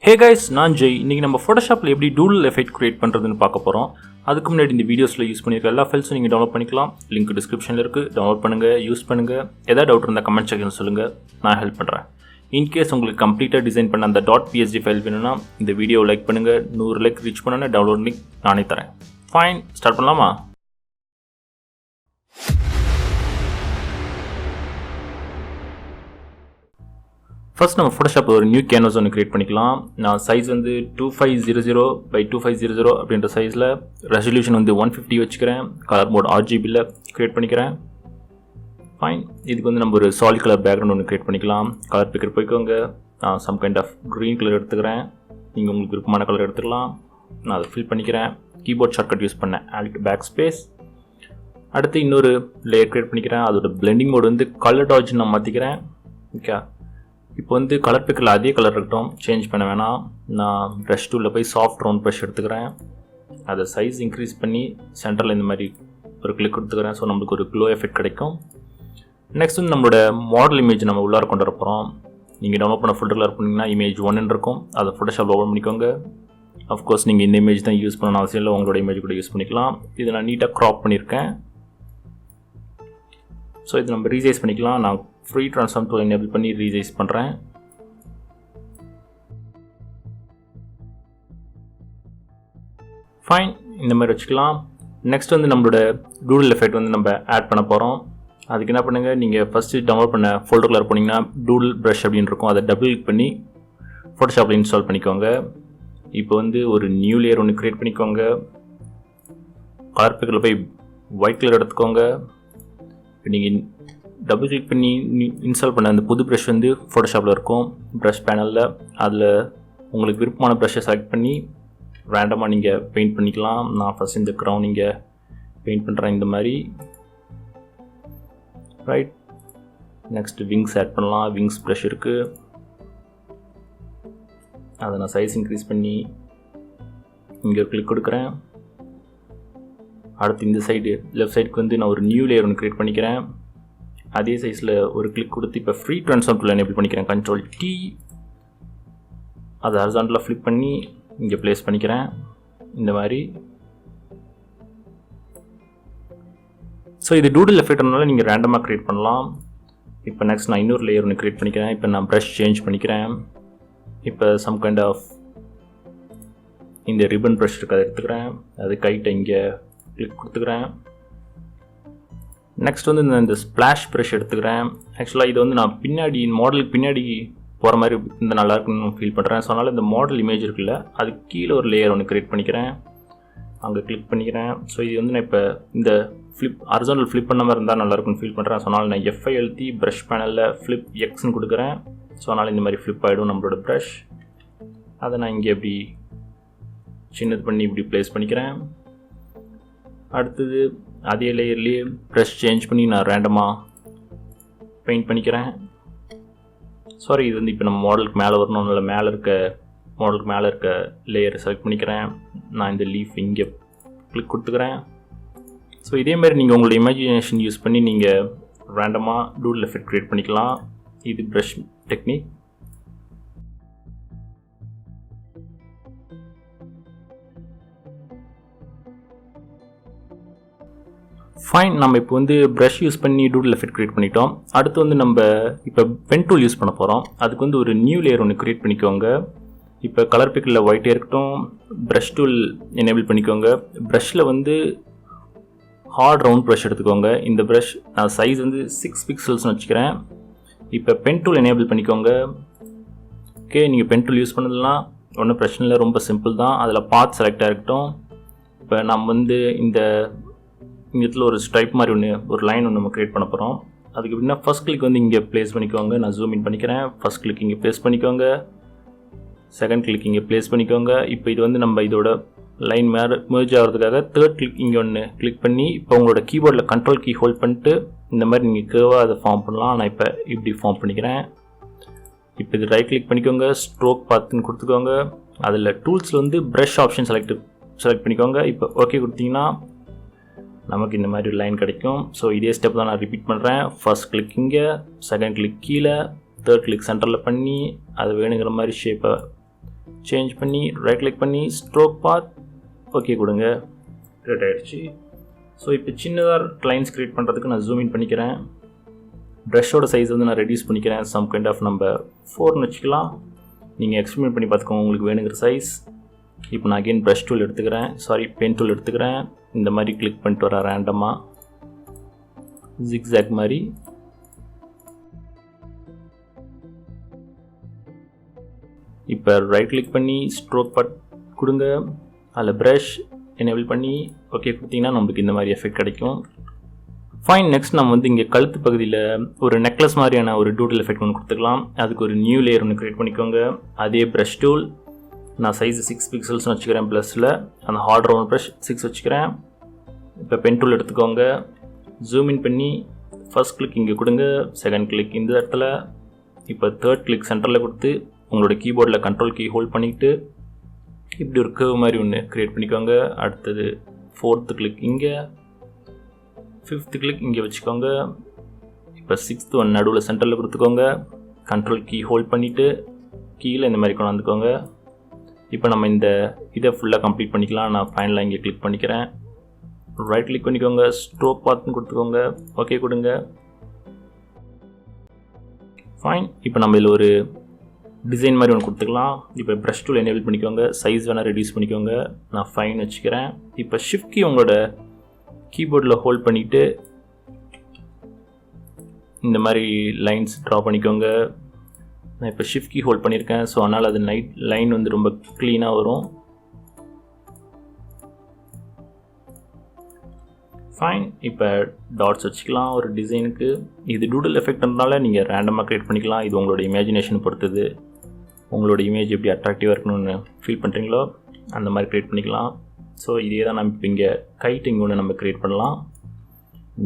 Hey guys, நான் ஜெய். இன்னைக்கு நம்ம Photoshopல எப்படி Doodle effect create பண்றதுன்னு பார்க்க போறோம். அதுக்கு முன்னாடி இந்த வீடியோஸ்ல யூஸ் பண்ணிருக்க எல்லா ஃபைல்ஸும் நீங்க டவுன்லோட் பண்ணிக்கலாம். லிங்க் டிஸ்கிரிப்ஷன்ல இருக்கு. டவுன்லோட் பண்ணுங்க, யூஸ் பண்ணுங்க. ஏதாவது டவுட் இருந்தா கமெண்ட் செக்ஷன்ல சொல்லுங்க. நான் ஹெல்ப் பண்றேன். இன் கேஸ் உங்களுக்கு கம்ப்ளீட்டா டிசைன் பண்ண அந்த .psd ஃபைல் வேணும்னா இந்த வீடியோவை லைக் பண்ணுங்க. 100 லைக் ரீச் பண்ணனும் டவுன்லோட் லிங்க் நானே தரேன். ஃபைன், ஸ்டார்ட் பண்ணலாமா? ஃபர்ஸ்ட் நம்ம Photoshop ஒரு நியூ கேன்வாஸ் ஒன்று கிரியேட் பண்ணிக்கலாம். நான் சைஸ் வந்து 2500 by 2500 அப்படின்ற சைஸில், ரெசல்யூஷன் வந்து 150 வச்சுக்கிறேன். கலர் மோட் RGBயில் கிரியேட் பண்ணிக்கிறேன். ஃபைன், இதுக்கு வந்து நம்ம ஒரு சாலிட் கலர் பேக்ரவுண்ட் ஒன்று கிரியேட் பண்ணிக்கலாம். கலர் பிக்கர் போய்க்கோங்க. நான் some kind of green colour எடுத்துக்கிறேன். நீங்கள் உங்களுக்கு விருப்பமான கலர் எடுத்துக்கலாம். நான் அதை ஃபில் பண்ணிக்கிறேன். கீபோர்ட் ஷார்ட்கட் யூஸ் பண்ணேன், Alt backspace. அடுத்து இன்னொரு லேயர் கிரியேட் பண்ணிக்கிறேன். அதோட பிளெண்டிங் மோட் வந்து கலர் டாட்ஜ் நான் மாற்றிக்கிறேன். ஓகே, இப்போ வந்து கலர் பிக்கரில் அதே கலர் இருக்கட்டும், சேஞ்ச் பண்ண வேணாம். நான் ப்ரஷ் டூலில் போய் சாஃப்ட் ரவுண்ட் ப்ரஷ் எடுத்துக்கிறேன். அதை சைஸ் இன்க்ரீஸ் பண்ணி சென்டரில் இந்த மாதிரி ஒரு கிளிக் கொடுத்துக்கிறேன். ஸோ நம்மளுக்கு ஒரு க்ளோ எஃபெக்ட் கிடைக்கும். நெக்ஸ்ட் வந்து நம்மளோட மாடல் இமேஜ் நம்ம உள்ளார கொண்டு வர போகிறோம். நீங்கள் டவுன்லோட் பண்ண ஃபோல்டரில் இருப்பீங்கன்னா இமேஜ் 1 இருக்கும். அதை Photoshop ஓப்பன் பண்ணிக்கோங்க. அஃப்கோர்ஸ் நீங்கள் இந்த இமேஜ் தான் யூஸ் பண்ணணும் அவசியம் இல்லை, உங்களோட இமேஜ் கூட யூஸ் பண்ணிக்கலாம். இதை நான் நீட்டாக க்ராப் பண்ணியிருக்கேன். ஸோ இது நம்ம ரீசைஸ் பண்ணிக்கலாம். நான் ஃப்ரீ ட்ரான்ஸ்ஃபார்ம் டூல் எனேபிள் பண்ணி ரீசைஸ் பண்ணுறேன். ஃபைன், இந்த மாதிரி வச்சுக்கலாம். நெக்ஸ்ட் வந்து நம்மளோட டூடில் எஃபெக்ட் வந்து நம்ம ஆட் பண்ண போகிறோம். அதுக்கு என்ன பண்ணுங்கள், நீங்கள் ஃபஸ்ட்டு டவுன்லோட் பண்ண ஃபோல்டருக்குள்ள போனீங்கன்னா டூடில் ப்ரஷ் அப்படின்னு இருக்கும். அதை டபுள் கிளிக் பண்ணி Photoshopல இன்ஸ்டால் பண்ணிக்கோங்க. இப்போ வந்து ஒரு நியூ லேயர் ஒன்று க்ரியேட் பண்ணிக்கோங்க. கலர் பிக்கரில் போய் ஒயிட் கலர் எடுத்துக்கோங்க. நீங்கள் டபுள் கிளிக் பண்ணி இன்ஸ்டால் பண்ண அந்த புது ப்ரஷ் வந்து Photoshopல இருக்கும், ப்ரஷ் பேனலில். அதில் உங்களுக்கு விருப்பமான ப்ரஷ்ஷை செலக்ட் பண்ணி ரேண்டமாக நீங்கள் பெயிண்ட் பண்ணிக்கலாம். நான் ஃபஸ்ட் இந்த க்ரௌன் இங்கே பெயிண்ட் பண்ணுறேன் இந்த மாதிரி. ரைட், நெக்ஸ்ட் விங்ஸ் ஆட் பண்ணலாம். விங்ஸ் ப்ரஷ் இருக்குது, அதை நான் சைஸ் இன்க்ரீஸ் பண்ணி இங்கே ஒரு கிளிக் கொடுக்குறேன். அடுத்து இந்த சைடு லெஃப்ட் சைடுக்கு வந்து நான் ஒரு நியூ லேயர் ஒன்று க்ரியேட் பண்ணிக்கிறேன். அதே சைஸில் ஒரு கிளிக் கொடுத்து இப்போ ஃப்ரீ ட்ரான்ஸ்ஃபார்ம் டூல் எனேபிள் பண்ணிக்கிறேன். Ctrl+T, அதை ஹரிசாண்டலாக ஃப்ளிப் பண்ணி இங்கே ப்ளேஸ் பண்ணிக்கிறேன் இந்த மாதிரி. ஸோ இது டூடில் எஃபெக்ட்னால நீங்கள் ரேண்டமாக க்ரியேட் பண்ணலாம். இப்போ நெக்ஸ்ட் நான் இன்னொரு லேயர் ஒன்று க்ரியேட் பண்ணிக்கிறேன். இப்போ நான் ப்ரஷ் சேஞ்ச் பண்ணிக்கிறேன். இப்போ சம் கைண்ட் ஆஃப் இந்த ரிப்பன் ப்ரஷ் இருக்குது, அதை எடுத்துக்கிறேன். அது கைட்டை இங்கே கிளிக் கொடுத்துக்கிறேன். நெக்ஸ்ட் வந்து இந்த ஸ்ப்ளாஷ் ப்ரஷ் எடுத்துக்கிறேன். ஆக்சுவலாக இது வந்து நான் பின்னாடி மாடலுக்கு பின்னாடி போகிற மாதிரி இந்த நல்லா இருக்குன்னு ஃபீல் பண்ணுறேன். ஸோ அதனால் இந்த மாடல் இமேஜ் இருக்குல்ல, அது கீழே ஒரு லேயர் ஒன்று க்ரியேட் பண்ணிக்கிறேன். அங்கே கிளிக் பண்ணிக்கிறேன். ஸோ இது வந்து நான் இப்போ இந்த ஹரிசாண்டல் ஃப்ளிப் பண்ண மாதிரி இருந்தால் நல்லாயிருக்குன்னு ஃபீல் பண்ணுறேன். ஸோ அதனால் நான் F5 அழுத்தி ப்ரஷ் பேனலில் ஃப்ளிப் எக்ஸ்ன்னு கொடுக்குறேன். ஸோ அதனால் இந்த மாதிரி ஃப்ளிப் ஆகிடும் நம்மளோட ப்ரஷ். அதை நான் இங்கே இப்படி சின்னது பண்ணி இப்படி ப்ளேஸ் பண்ணிக்கிறேன். அடுத்தது அதே லேயர்லேயே ப்ரஷ் சேஞ்ச் பண்ணி நான் ரேண்டமாக பெயிண்ட் பண்ணிக்கிறேன். சாரி, இது வந்து இப்போ நம்ம மாடலுக்கு மேலே வரணும், இல்லை மாடலுக்கு மேலே இருக்க லேயரை செலக்ட் பண்ணிக்கிறேன். நான் இந்த லீஃப் இங்கே கிளிக் கொடுத்துக்கிறேன். ஸோ இதேமாதிரி நீங்கள் உங்களோட இமேஜினேஷன் யூஸ் பண்ணி நீங்கள் ரேண்டமாக டூடில் எஃபெக்ட் க்ரியேட் பண்ணிக்கலாம். இது ப்ரஷ் டெக்னிக். ஃபைன், நம்ம இப்போ வந்து ப்ரஷ் யூஸ் பண்ணி டூடில் எஃபெக்ட் க்ரியேட் பண்ணிட்டோம். அடுத்து வந்து நம்ம இப்போ பென் டூல் யூஸ் பண்ண போகிறோம். அதுக்கு வந்து ஒரு நியூ லேயர் ஒன்று க்ரியேட் பண்ணிக்கோங்க. இப்போ கலர் பிக்கரில் ஒயிட்டே இருக்கட்டும். ப்ரஷ் டூல் எனேபிள் பண்ணிக்கோங்க. ப்ரஷ்ஷில் வந்து ஹார்ட் ரவுண்ட் ப்ரஷ் எடுத்துக்கோங்க. இந்த ப்ரஷ் நான் சைஸ் வந்து 6 பிக்சல்ஸ்னு வச்சுக்கிறேன். இப்போ பென் டூல் எனேபிள் பண்ணிக்கோங்க. ஓகே, நீங்கள் பென் டூல் யூஸ் பண்ணதுலாம் ஒன்றும் பிரச்சனை இல்லை, ரொம்ப சிம்பிள் தான். அதில் பாத் செலக்டாக இருக்கட்டும். இப்போ நம்ம வந்து இந்த இடத்துல ஒரு ஸ்ட்ரைப் மாதிரி ஒரு லைன் ஒன்று நம்ம க்ரியேட் பண்ண போகிறோம். அதுக்கு எப்படின்னா ஃபஸ்ட் கிளிக் வந்து இங்கே ப்ளேஸ் பண்ணிக்கோங்க. நான் ஜூம் இன் பண்ணிக்கிறேன். ஃபஸ்ட் கிளிக் இங்கே ப்ளேஸ் பண்ணிக்கோங்க. செகண்ட் கிளிக் இங்கே ப்ளேஸ் பண்ணிக்கோங்க. இப்போ இது வந்து நம்ம இதோட லைன் மெர்ஜ் ஆகிறதுக்காக தேர்ட் கிளிக் இங்கே ஒன்று கிளிக் பண்ணி இப்போ உங்களோட கீபோர்டில் கண்ட்ரோல் கீ ஹோல்ட் பண்ணிட்டு இந்த மாதிரி நீங்கள் கேர்வாக அதை ஃபார்ம் பண்ணலாம். நான் இப்போ இப்படி ஃபார்ம் பண்ணிக்கிறேன். இப்போ இது ரைட் கிளிக் பண்ணிக்கோங்க, ஸ்ட்ரோக் பார்த்துன்னு கொடுத்துக்கோங்க. அதில் டூல்ஸில் வந்து ப்ரஷ் ஆப்ஷன் செலக்ட் பண்ணிக்கோங்க. இப்போ ஓகே கொடுத்தீங்கன்னா நமக்கு இந்த மாதிரி ஒரு லைன் கிடைக்கும். ஸோ இதே ஸ்டெப் தான் நான் ரிப்பீட் பண்ணுறேன். ஃபர்ஸ்ட் கிளிக் இங்கே, செகண்ட் கிளிக் கீழே, தேர்ட் கிளிக் சென்டரில் பண்ணி அது வேணுங்கிற மாதிரி ஷேப்பை சேஞ்ச் பண்ணி ரைட் கிளிக் பண்ணி ஸ்ட்ரோக் பாத் ஓகே கொடுங்க. கிரியேட் ஆகிடுச்சு. ஸோ இப்போ சின்னதாக லைன்ஸ் க்ரியேட் பண்ணுறதுக்கு நான் ஜூம் இன் பண்ணிக்கிறேன். ப்ரஷோட சைஸ் வந்து நான் ரெடியூஸ் பண்ணிக்கிறேன். சம் கைண்ட் ஆஃப் நம்ம 4ன்னு வச்சுக்கலாம். நீங்கள் எக்ஸ்பெரிமெண்ட் பண்ணி பார்த்துக்கோங்க உங்களுக்கு வேணுங்கிற சைஸ். இப்போ நான் அகெயின் ப்ரஷ் டூல் எடுத்துக்கிறேன், பென் டூல் எடுத்துக்கிறேன். இந்த மாதிரி கிளிக் பண்ணிட்டு வரேன் ரேண்டமாக ஜிக்ஸாக் மாதிரி. இப்போ ரைட் கிளிக் பண்ணி ஸ்ட்ரோக் பாட் கொடுங்க. அதில் ப்ரஷ் எனேபிள் பண்ணி ஓகே கொடுத்தீங்கன்னா நம்மளுக்கு இந்த மாதிரி எஃபெக்ட் கிடைக்கும். ஃபைன். நெக்ஸ்ட் நம்ம வந்து இங்கே கழுத்து பகுதியில் ஒரு நெக்லஸ் மாதிரியான ஒரு டூடில் எஃபெக்ட் ஒன்று கொடுத்துக்கலாம். அதுக்கு ஒரு நியூ லேயர் ஒன்று க்ரியேட் பண்ணிக்கோங்க. அதே ப்ரஷ் டூல் நான் சைஸ் 6 பிக்சல்ஸ்னு வச்சுக்கிறேன். ப்ளஸில் அந்த ஹார்ட் ரவுண்ட் ப்ரஷ் 6 வச்சுக்கிறேன். இப்போ பென் டூல் எடுத்துக்கோங்க. ஜூம் இன் பண்ணி ஃபர்ஸ்ட் கிளிக் இங்கே கொடுங்க, செகண்ட் கிளிக் இந்த இடத்துல, இப்போ தேர்ட் கிளிக் சென்டரில் கொடுத்து உங்களோட கீபோர்டில் கண்ட்ரோல் கீ ஹோல்ட் பண்ணிக்கிட்டு இப்படி ஒரு கர்வ் மாதிரி ஒன்று க்ரியேட் பண்ணிக்கோங்க. அடுத்தது 4th கிளிக் இங்கே, 5th கிளிக் இங்கே வச்சுக்கோங்க. இப்போ 6th ஒன் நடுவில் சென்டரில் கொடுத்துக்கோங்க. கண்ட்ரோல் கீ ஹோல்ட் பண்ணிவிட்டு கீழே இந்த மாதிரி கொண்டாந்துக்கோங்க. இப்போ நம்ம இந்த இதை ஃபுல்லாக கம்ப்ளீட் பண்ணிக்கலாம். நான் ஃபைனலாக இங்கே கிளிக் பண்ணிக்கிறேன். ரைட் கிளிக் பண்ணிக்கோங்க, ஸ்ட்ரோக் பாத்னு கொடுத்துக்கோங்க, ஓகே கொடுங்க. ஃபைன். இப்போ நம்ம இதில் ஒரு டிசைன் மாதிரி ஒன்று கொடுத்துக்கலாம். இப்போ ப்ரஷ் டூல் எனேபிள் பண்ணிக்கோங்க. சைஸ் வேணால் ரெடியூஸ் பண்ணிக்கோங்க. நான் 5 வச்சுக்கிறேன். இப்போ ஷிஃப்ட் கீ உங்களோட கீபோர்டில் ஹோல்ட் பண்ணிவிட்டு இந்த மாதிரி லைன்ஸ் ட்ரா பண்ணிக்கோங்க. நான் இப்போ ஷிஃப்ட் கீ ஹோல்ட் பண்ணியிருக்கேன். ஸோ அதனால் அது லைன் வந்து ரொம்ப க்ளீனாக வரும். ஃபைன். இப்போ டாட்ஸ் வச்சுக்கலாம் ஒரு டிசைனுக்கு. இது டூடல் எஃபெக்ட்னால நீங்கள் ரேண்டமாக க்ரியேட் பண்ணிக்கலாம். இது உங்களோட இமேஜினேஷன் பொறுத்தது. உங்களோட இமேஜ் எப்படி அட்ராக்டிவாக இருக்கணும்னு ஃபீல் பண்ணுறீங்களோ அந்த மாதிரி க்ரியேட் பண்ணிக்கலாம். ஸோ இதே தான் நம்ம இப்போ இங்கே கைட்டிங் ஒன்று நம்ம க்ரியேட் பண்ணலாம்.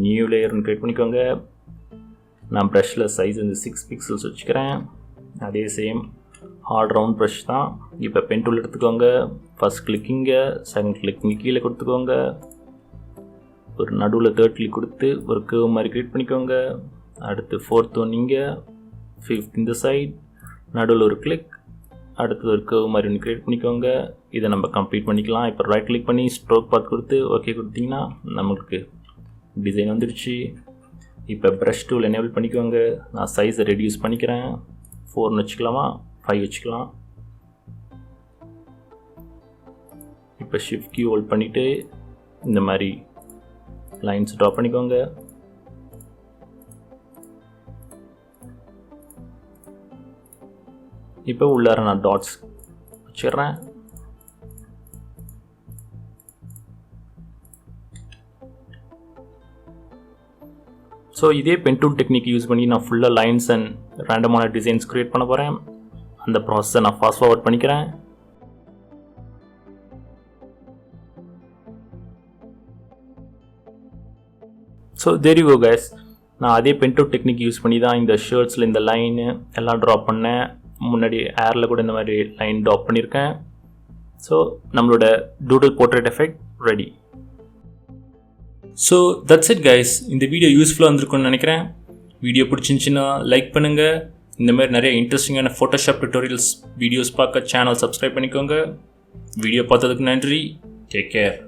நியூ லேயர்னு க்ரியேட் பண்ணிக்கோங்க. நான் ப்ரஷில் சைஸ் வந்து 6 பிக்சல்ஸ் வச்சுக்கிறேன். அதே சேம் ஹார்ட் ரவுண்ட் ப்ரஷ் தான். இப்போ பென் டூல் எடுத்துக்கோங்க. ஃபர்ஸ்ட் கிளிக் இங்கே, செகண்ட் கிளிக் இங்கே கீழே கொடுத்துக்கோங்க. ஒரு நடுவில் தேர்ட் கிளிக் கொடுத்து ஒரு கர்வ் மாதிரி க்ரியேட் பண்ணிக்கோங்க. அடுத்து 4th ஒன் இங்கே, 5th இந்த சைட், நடுவில் ஒரு கிளிக், அடுத்தது ஒரு கர்வ் மாதிரி ஒன்று க்ரியேட் பண்ணிக்கோங்க. இதை நம்ம கம்ப்ளீட் பண்ணிக்கலாம். இப்போ ரைட் கிளிக் பண்ணி ஸ்ட்ரோக் பாத் கொடுத்து ஓகே கொடுத்தீங்கன்னா நமக்கு டிசைன் வந்துடுச்சு. இப்போ ப்ரஷ் டூல் எனேபிள் பண்ணிக்கோங்க. நான் சைஸை ரெடியூஸ் பண்ணிக்கிறேன். 4ன்னு வச்சுக்கலாமா, 5 வச்சுக்கலாம். இப்போ ஷிஃப்ட் கீ ஹோல்ட் பண்ணிவிட்டு இந்த மாதிரி லைன்ஸ் ட்ரா பண்ணிக்கோங்க. இப்போ உள்ளார நான் டாட்ஸ் வச்சிடுறேன். ஸோ இதே பென் டூல் டெக்னிக் யூஸ் பண்ணி நான் ஃபுல்லாக லைன்ஸ் அண்ட் ரேண்டமான டிசைன்ஸ் க்ரியேட் பண்ண போகிறேன். அந்த ப்ராசஸை நான் ஃபாஸ்ட் ஃபார்வர்ட் பண்ணிக்கிறேன். So there you go guys. நான் அதே பென் டூல் டெக்னிக் யூஸ் பண்ணி தான் இந்த ஷர்ட்ஸில் இந்த லைனு எல்லாம் ட்ரா பண்ணேன். முன்னாடி ஏரில் கூட இந்த மாதிரி லைன் ட்ராப் பண்ணியிருக்கேன். ஸோ நம்மளோட doodle portrait effect ready. So that's it guys. இந்த வீடியோ யூஸ்ஃபுல்லாக இருந்திருக்கும்னு நினைக்கிறேன். வீடியோ பிடிச்சிருந்துச்சின்னா லைக் பண்ணுங்கள். இந்த மாதிரி நிறைய இன்ட்ரெஸ்டிங்கான ஃபோட்டோஷாப் டுட்டோரியல்ஸ் வீடியோஸ் பார்க்க சேனல் சப்ஸ்கிரைப் பண்ணிக்கோங்க. வீடியோ பார்த்ததுக்கு நன்றி. Take care.